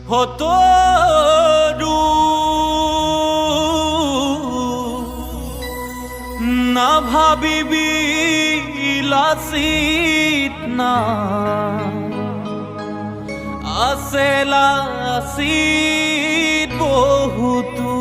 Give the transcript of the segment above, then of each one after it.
হতৰু নাভাবিবি লাচিত না আছে লাচিত বহুতো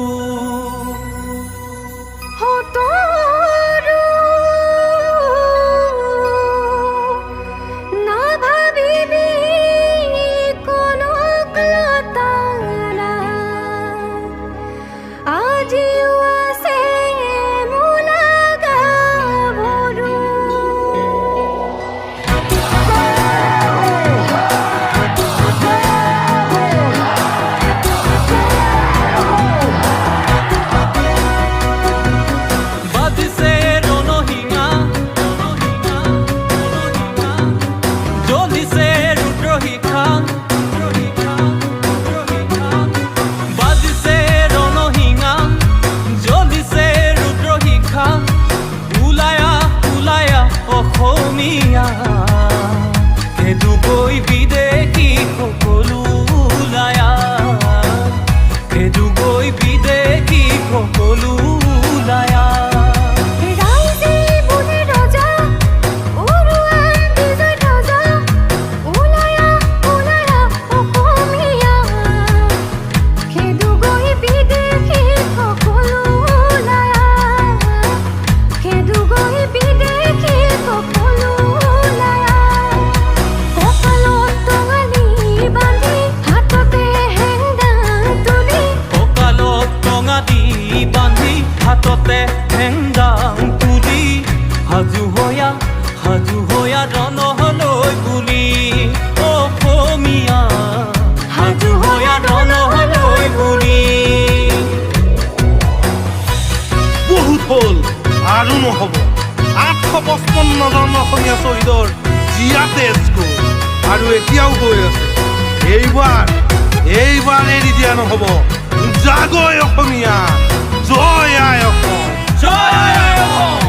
খেদুগৈ বিদেশী সকলো ওলায়া খেদুগৈ বিদেশী সকলো ওলায়া হাততে হেংদাং তুলি সাজু হয়া ৰণলৈ বুলি অসমীয়া সাজু হয়া ৰণলৈ বুলি বহুত হ'ল আৰু নহ'ব 855 জন অসমীয়া শ্বহীদৰ জীয়া তেজ গ'ল আৰু এতিয়াও গৈ আছে এইবাৰ এৰি দিয়া নহ'ব জাগৈ অসমীয়া জয় আই অসম জয় আই অসম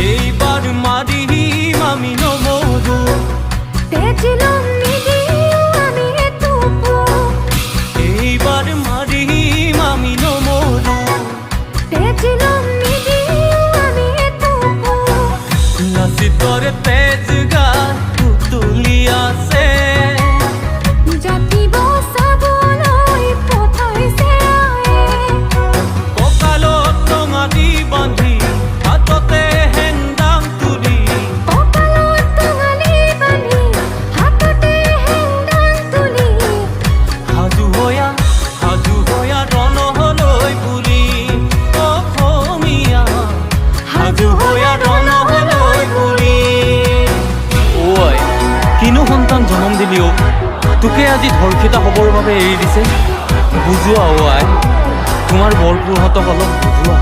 এইবাৰ মাৰিম আমি নমৰো এইবাৰ মাৰিম আমি নমৰো লাচিতৰ তেজ গাত তুলি আছে কঁকালত টঙা দি বান্ধি হাততে হেংদাং তুলি সাজু হয়া ৰণলৈ বুলি অসমীয়া সাজু হয়া ৰণলৈ বুলি ঐ কিনো সন্তান জনম দিলি অ' তোকে আজি ধৰ্ষিতা হ'বৰ বাবে এৰি দিছে বুজোৱা অ' আই তোমাৰ বৰপুৰহঁতক অলপ বুজোৱা